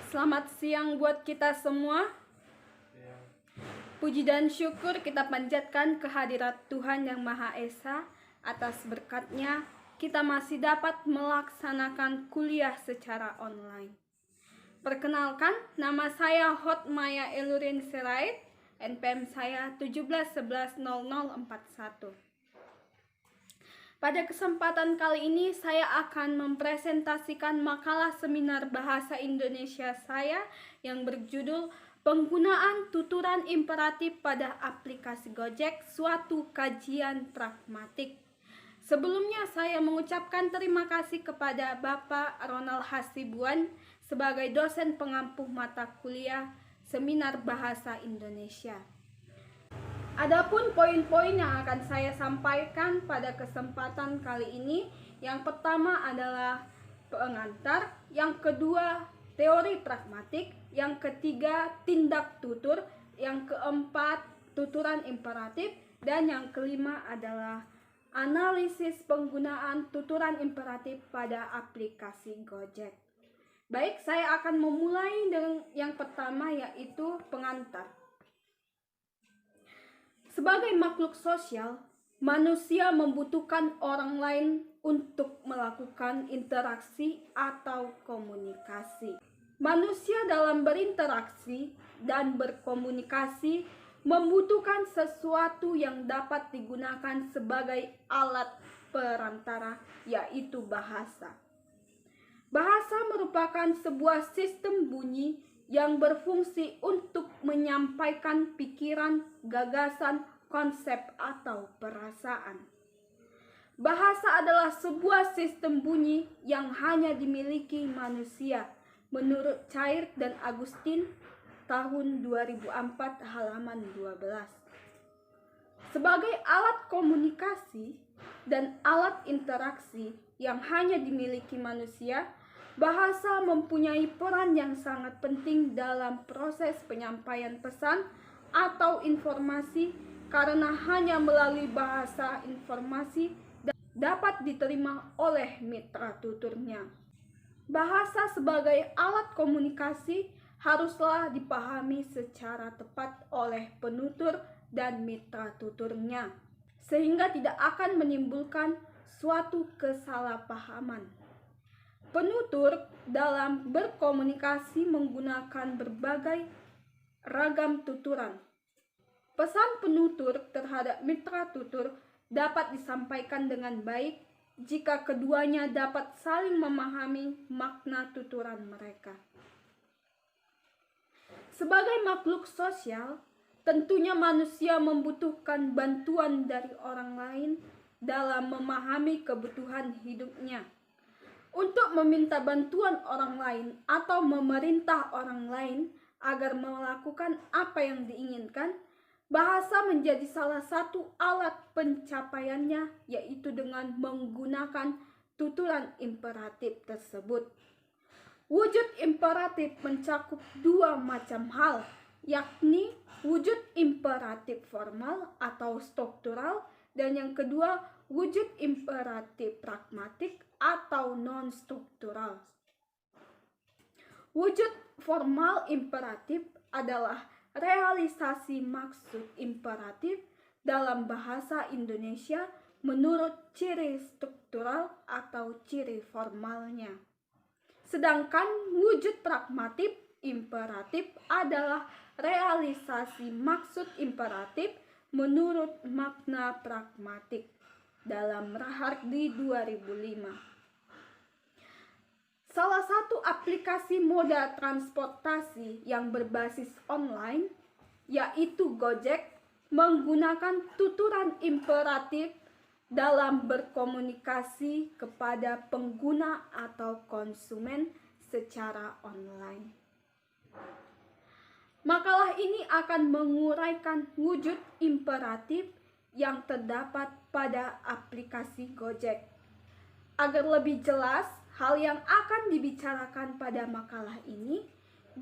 Selamat siang buat kita semua. Puji dan syukur kita panjatkan kehadirat Tuhan Yang Maha Esa. Atas berkat-Nya kita masih dapat melaksanakan kuliah secara online. Perkenalkan, nama saya Hotmaya Elurin Sirait, NPM saya 17110041. Pada kesempatan kali ini saya akan mempresentasikan makalah seminar bahasa Indonesia saya yang berjudul Penggunaan Tuturan Imperatif pada Aplikasi Gojek, Suatu Kajian Pragmatik. Sebelumnya saya mengucapkan terima kasih kepada Bapak Ronald Hasibuan sebagai dosen pengampu mata kuliah Seminar Bahasa Indonesia. Adapun poin-poin yang akan saya sampaikan pada kesempatan kali ini, yang pertama adalah pengantar, yang kedua teori pragmatik, yang ketiga tindak tutur, yang keempat tuturan imperatif, dan yang kelima adalah analisis penggunaan tuturan imperatif pada aplikasi Gojek. Baik, saya akan memulai dengan yang pertama, yaitu pengantar. Sebagai makhluk sosial, manusia membutuhkan orang lain untuk melakukan interaksi atau komunikasi. Manusia dalam berinteraksi dan berkomunikasi membutuhkan sesuatu yang dapat digunakan sebagai alat perantara, yaitu bahasa. Bahasa merupakan sebuah sistem bunyi yang berfungsi untuk menyampaikan pikiran, gagasan, konsep, atau perasaan. Bahasa adalah sebuah sistem bunyi yang hanya dimiliki manusia, menurut Cair dan Agustin, tahun 2004, halaman 12. Sebagai alat komunikasi dan alat interaksi yang hanya dimiliki manusia, bahasa mempunyai peran yang sangat penting dalam proses penyampaian pesan atau informasi, karena hanya melalui bahasa informasi dapat diterima oleh mitra tuturnya. Bahasa sebagai alat komunikasi haruslah dipahami secara tepat oleh penutur dan mitra tuturnya, sehingga tidak akan menimbulkan suatu kesalahpahaman. Penutur dalam berkomunikasi menggunakan berbagai ragam tuturan. Pesan penutur terhadap mitra tutur dapat disampaikan dengan baik jika keduanya dapat saling memahami makna tuturan mereka. Sebagai makhluk sosial, tentunya manusia membutuhkan bantuan dari orang lain dalam memahami kebutuhan hidupnya. Untuk meminta bantuan orang lain atau memerintah orang lain agar melakukan apa yang diinginkan, bahasa menjadi salah satu alat pencapaiannya, yaitu dengan menggunakan tuturan imperatif tersebut. Wujud imperatif mencakup dua macam hal, yakni wujud imperatif formal atau struktural, dan yang kedua wujud imperatif pragmatik atau non-struktural. Wujud formal imperatif adalah realisasi maksud imperatif dalam bahasa Indonesia menurut ciri struktural atau ciri formalnya. Sedangkan wujud pragmatik imperatif adalah realisasi maksud imperatif menurut makna pragmatik dalam Rahardi 2005. Salah satu aplikasi moda transportasi yang berbasis online, yaitu Gojek, menggunakan tuturan imperatif dalam berkomunikasi kepada pengguna atau konsumen secara online. Makalah ini akan menguraikan wujud imperatif yang terdapat pada aplikasi Gojek. Agar lebih jelas hal yang akan dibicarakan pada makalah ini,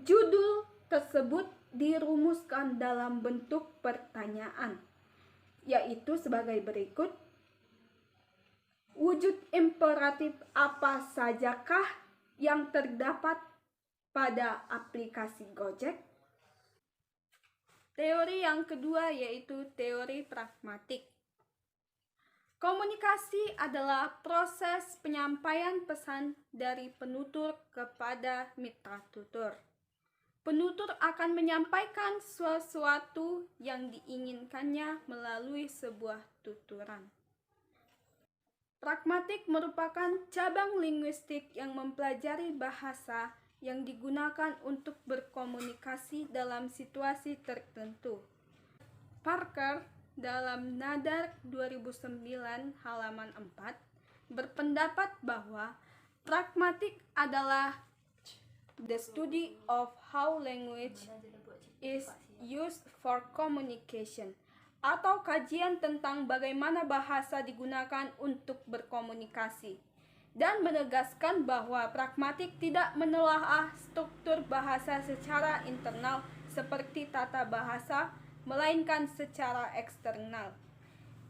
judul tersebut dirumuskan dalam bentuk pertanyaan, yaitu sebagai berikut. Wujud imperatif apa sajakah yang terdapat pada aplikasi Gojek. Teori yang kedua yaitu teori pragmatik. Komunikasi adalah proses penyampaian pesan dari penutur kepada mitra tutur. Penutur akan menyampaikan sesuatu yang diinginkannya melalui sebuah tuturan. Pragmatik merupakan cabang linguistik yang mempelajari bahasa yang digunakan untuk berkomunikasi dalam situasi tertentu. Parker dalam Nadar 2009 halaman 4 berpendapat bahwa pragmatik adalah the study of how language is used for communication, atau kajian tentang bagaimana bahasa digunakan untuk berkomunikasi, dan menegaskan bahwa pragmatik tidak menelaah struktur bahasa secara internal seperti tata bahasa, melainkan secara eksternal.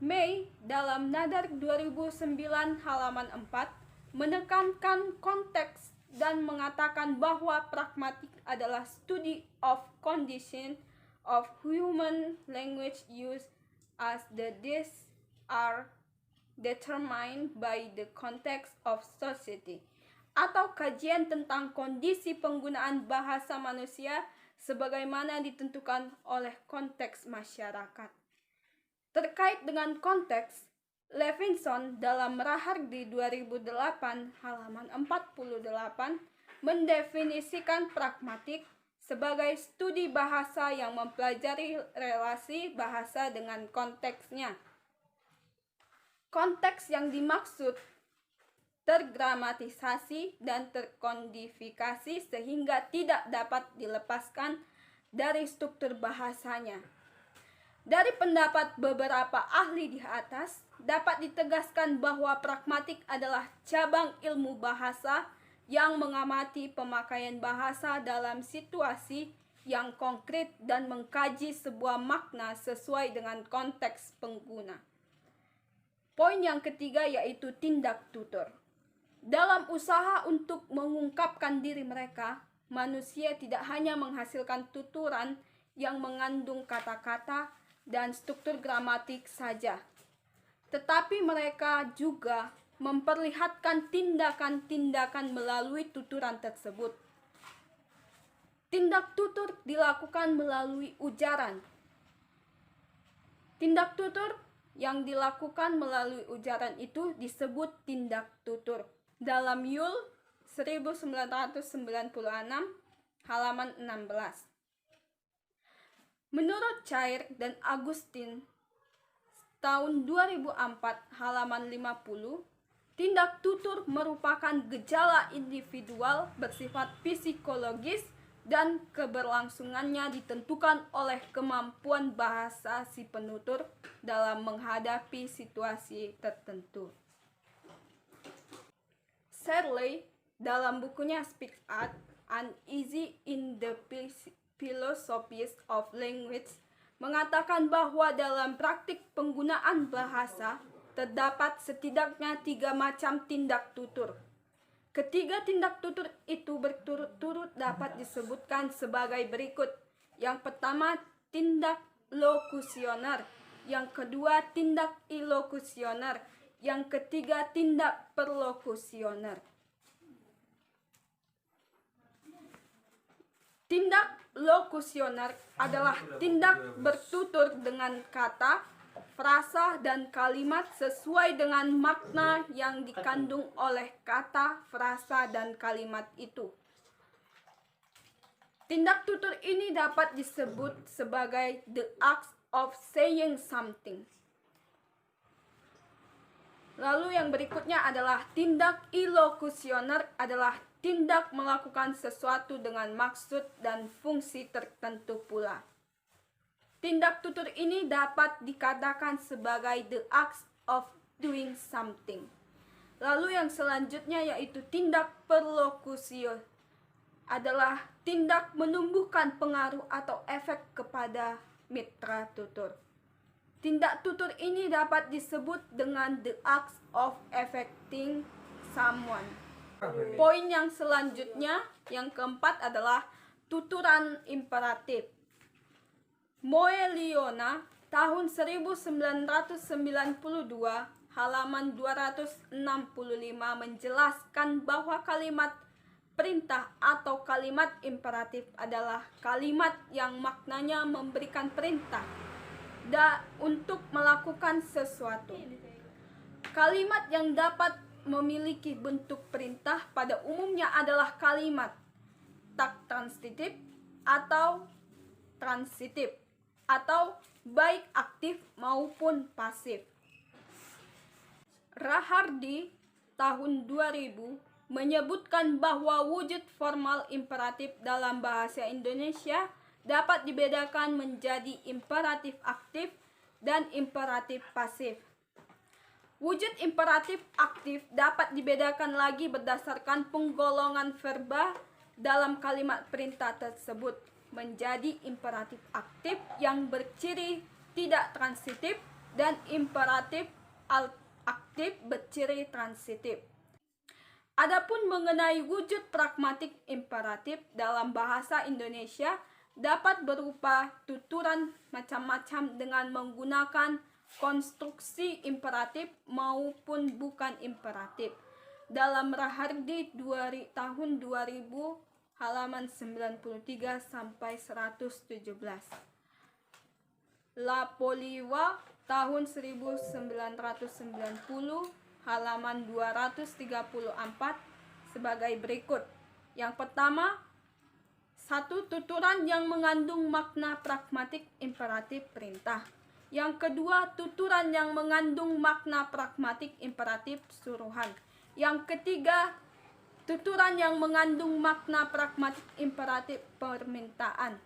May dalam Nadar 2009 halaman 4 menekankan konteks dan mengatakan bahwa pragmatik adalah study of condition of human language use as these are determined by the context of society, atau kajian tentang kondisi penggunaan bahasa manusia sebagaimana ditentukan oleh konteks masyarakat. Terkait dengan konteks, Levinson dalam Rahardi 2008 halaman 48 mendefinisikan pragmatik sebagai studi bahasa yang mempelajari relasi bahasa dengan konteksnya. Konteks yang dimaksud tergramatisasi dan terkodifikasi sehingga tidak dapat dilepaskan dari struktur bahasanya. Dari pendapat beberapa ahli di atas, dapat ditegaskan bahwa pragmatik adalah cabang ilmu bahasa yang mengamati pemakaian bahasa dalam situasi yang konkret dan mengkaji sebuah makna sesuai dengan konteks pengguna. Poin yang ketiga yaitu tindak tutur. Dalam usaha untuk mengungkapkan diri mereka, manusia tidak hanya menghasilkan tuturan yang mengandung kata-kata dan struktur gramatik saja, tetapi mereka juga memperlihatkan tindakan-tindakan melalui tuturan tersebut. Tindak tutur dilakukan melalui ujaran. Tindak tutur yang dilakukan melalui ujaran itu disebut tindak tutur. Dalam Yul 1996 halaman 16. Menurut Cair dan Agustin tahun 2004 halaman 50, tindak tutur merupakan gejala individual bersifat psikologis dan keberlangsungannya ditentukan oleh kemampuan bahasa si penutur dalam menghadapi situasi tertentu. Shirley dalam bukunya Speak Out, Uneasy in the Philosophies of Language mengatakan bahwa dalam praktik penggunaan bahasa terdapat setidaknya 3 macam tindak tutur. Ketiga tindak tutur itu berturut-turut dapat disebutkan sebagai berikut. Yang pertama, tindak lokusioner. Yang kedua, tindak ilokusioner. Yang ketiga, tindak perlokusioner. Tindak lokusioner adalah tindak bertutur dengan kata, frasa, dan kalimat sesuai dengan makna yang dikandung oleh kata, frasa, dan kalimat itu. Tindak tutur ini dapat disebut sebagai the act of saying something. Lalu yang berikutnya adalah tindak ilokusioner adalah tindak melakukan sesuatu dengan maksud dan fungsi tertentu pula. Tindak tutur ini dapat dikatakan sebagai the act of doing something. Lalu yang selanjutnya yaitu tindak perlokusio adalah tindak menumbuhkan pengaruh atau efek kepada mitra tutur. Tindak tutur ini dapat disebut dengan the act of affecting someone. Poin yang selanjutnya, yang keempat adalah tuturan imperatif. Moeliona tahun 1992 halaman 265 menjelaskan bahwa kalimat perintah atau kalimat imperatif adalah kalimat yang maknanya memberikan perintah untuk melakukan sesuatu. Kalimat yang dapat memiliki bentuk perintah pada umumnya adalah kalimat tak transitif atau transitif, atau baik aktif maupun pasif. Rahardi tahun 2000 menyebutkan bahwa wujud formal imperatif dalam bahasa Indonesia dapat dibedakan menjadi imperatif aktif dan imperatif pasif. Wujud imperatif aktif dapat dibedakan lagi berdasarkan penggolongan verba dalam kalimat perintah tersebut menjadi imperatif aktif yang berciri tidak transitif dan imperatif aktif berciri transitif. Adapun mengenai wujud pragmatik imperatif dalam bahasa Indonesia dapat berupa tuturan macam-macam dengan menggunakan konstruksi imperatif maupun bukan imperatif. Dalam Rahardi tahun 2000 halaman 93 sampai 117. La Poliwa tahun 1990 halaman 234 sebagai berikut. Yang pertama, satu tuturan yang mengandung makna pragmatik imperatif perintah. Yang kedua, tuturan yang mengandung makna pragmatik imperatif suruhan. Yang ketiga, tuturan yang mengandung makna pragmatik imperatif permintaan.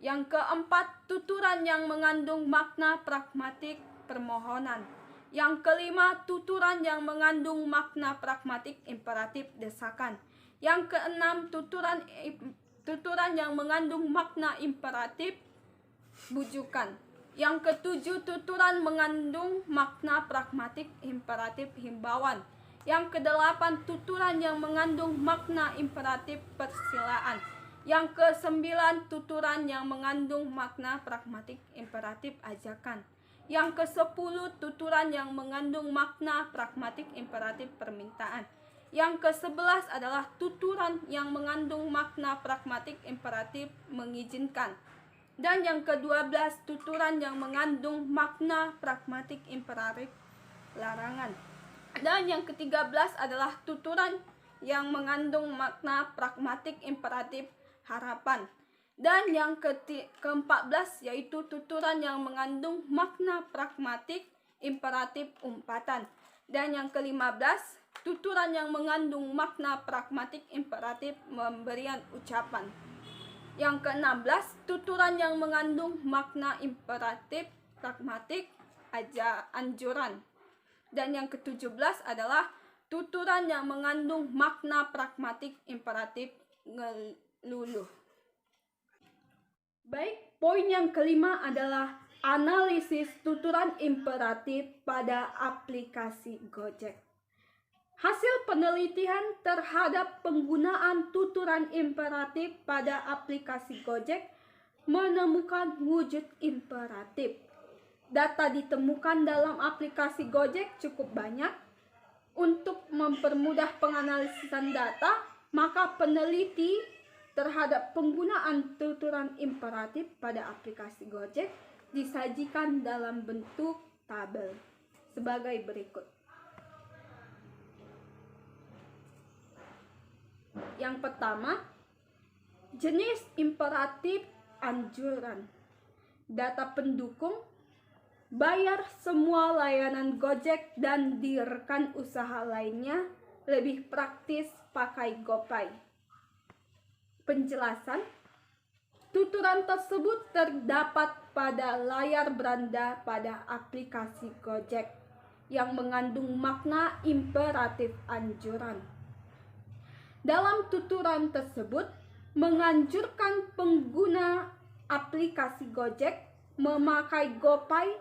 Yang keempat, tuturan yang mengandung makna pragmatik permohonan. Yang kelima, tuturan yang mengandung makna pragmatik imperatif desakan. Yang keenam, tuturan yang mengandung makna imperatif bujukan. Yang ketujuh, tuturan mengandung makna pragmatik imperatif himbauan. Yang kedelapan, tuturan yang mengandung makna imperatif persilaan. Yang kesembilan, tuturan yang mengandung makna pragmatik imperatif ajakan. Yang kesepuluh, tuturan yang mengandung makna pragmatik imperatif permintaan. Yang ke-11 adalah tuturan yang mengandung makna pragmatik imperatif mengizinkan. Dan yang ke-12, tuturan yang mengandung makna pragmatik imperatif larangan. Dan yang ke-13 adalah tuturan yang mengandung makna pragmatik imperatif harapan. Dan yang ke-14 yaitu tuturan yang mengandung makna pragmatik imperatif umpatan. Dan yang ke-15, tuturan yang mengandung makna pragmatik imperatif pemberian ucapan. Yang ke-16, tuturan yang mengandung makna imperatif pragmatik anjuran. Dan yang ke-17 adalah tuturan yang mengandung makna pragmatik imperatif ngeluluh. Baik, poin yang kelima adalah analisis tuturan imperatif pada aplikasi Gojek. Hasil penelitian terhadap penggunaan tuturan imperatif pada aplikasi Gojek menemukan wujud imperatif. Data ditemukan dalam aplikasi Gojek cukup banyak. Untuk mempermudah penganalisan data, maka peneliti terhadap penggunaan tuturan imperatif pada aplikasi Gojek disajikan dalam bentuk tabel sebagai berikut. Yang pertama, jenis imperatif anjuran. Data pendukung, bayar semua layanan Gojek dan di rekan usaha lainnya, lebih praktis pakai GoPay. Penjelasan, tuturan tersebut terdapat pada layar beranda pada aplikasi Gojek yang mengandung makna imperatif anjuran. Dalam tuturan tersebut menganjurkan pengguna aplikasi Gojek memakai GoPay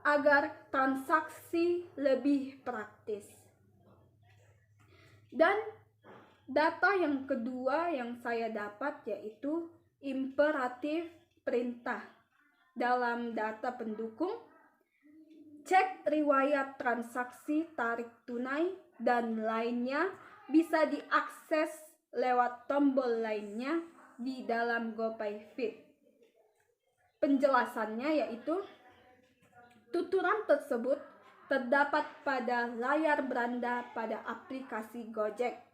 agar transaksi lebih praktis. Dan Data yang kedua yang saya dapat yaitu imperatif perintah. Dalam data pendukung, cek riwayat transaksi tarik tunai dan lainnya bisa diakses lewat tombol lainnya di dalam GoPay Fit. Penjelasannya yaitu tuturan tersebut terdapat pada layar beranda pada aplikasi Gojek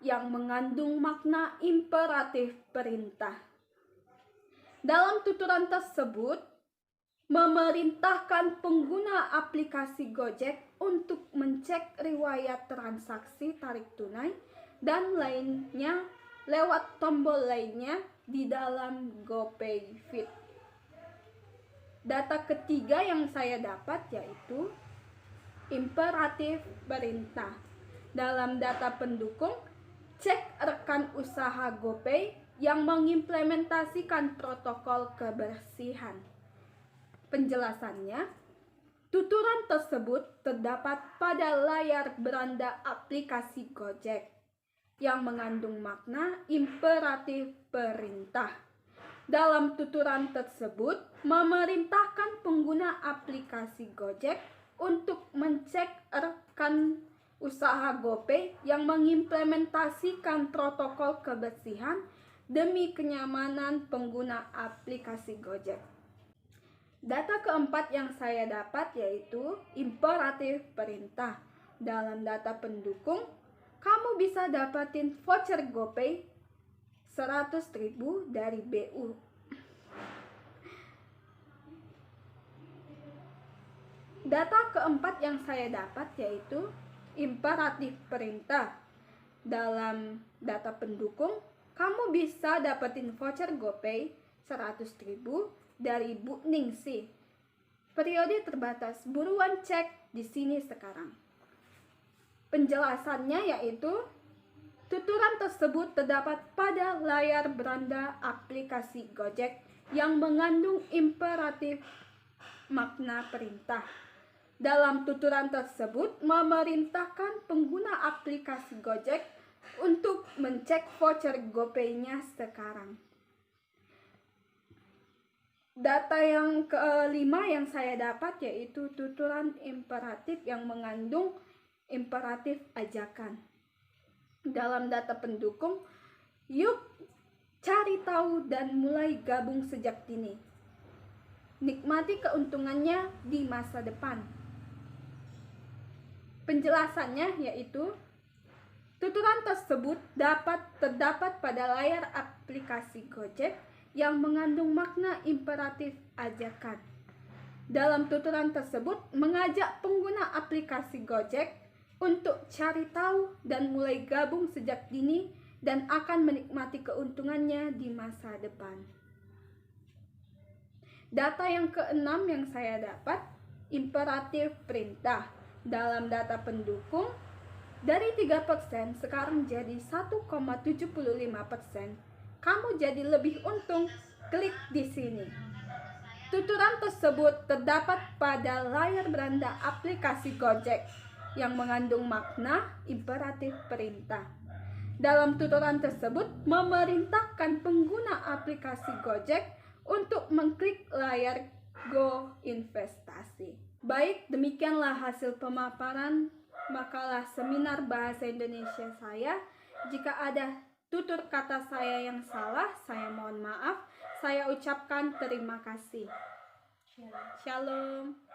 yang mengandung makna imperatif perintah. Dalam tuturan tersebut, memerintahkan pengguna aplikasi Gojek untuk mencek riwayat transaksi tarik tunai dan lainnya lewat tombol lainnya di dalam GoPay Fit. Data ketiga yang saya dapat yaitu imperatif perintah. Dalam data pendukung, cek rekan usaha GoPay yang mengimplementasikan protokol kebersihan. Penjelasannya, tuturan tersebut terdapat pada layar beranda aplikasi Gojek yang mengandung makna imperatif perintah. Dalam tuturan tersebut, memerintahkan pengguna aplikasi Gojek untuk mencek rekan usaha GoPay yang mengimplementasikan protokol kebersihan demi kenyamanan pengguna aplikasi Gojek. Data keempat yang saya dapat yaitu imperatif perintah. Dalam data pendukung, kamu bisa dapatin voucher GoPay 100.000 dari BU. Data keempat yang saya dapat yaitu imperatif perintah. Dalam data pendukung, kamu bisa dapetin voucher GoPay 100.000 dari Bu Ningsih. Periode terbatas, buruan cek di sini sekarang. Penjelasannya yaitu tuturan tersebut terdapat pada layar beranda aplikasi Gojek yang mengandung imperatif makna perintah. Dalam tuturan tersebut, memerintahkan pengguna aplikasi Gojek untuk mencek voucher GoPay-nya sekarang. Data yang kelima yang saya dapat yaitu tuturan imperatif yang mengandung imperatif ajakan. Dalam data pendukung, yuk cari tahu dan mulai gabung sejak dini. Nikmati keuntungannya di masa depan. Penjelasannya yaitu tuturan tersebut terdapat pada layar aplikasi Gojek yang mengandung makna imperatif ajakan. Dalam tuturan tersebut mengajak pengguna aplikasi Gojek untuk cari tahu dan mulai gabung sejak dini dan akan menikmati keuntungannya di masa depan. Data yang keenam yang saya dapat, imperatif perintah. Dalam data pendukung, dari 3% sekarang jadi 1,75%. Kamu jadi lebih untung, klik di sini. Tuturan tersebut terdapat pada layar beranda aplikasi Gojek yang mengandung makna imperatif perintah. Dalam tuturan tersebut, memerintahkan pengguna aplikasi Gojek untuk mengklik layar Go Investasi. Baik, demikianlah hasil pemaparan makalah seminar bahasa Indonesia saya. Jika ada tutur kata saya yang salah, saya mohon maaf. Saya ucapkan terima kasih. Shalom.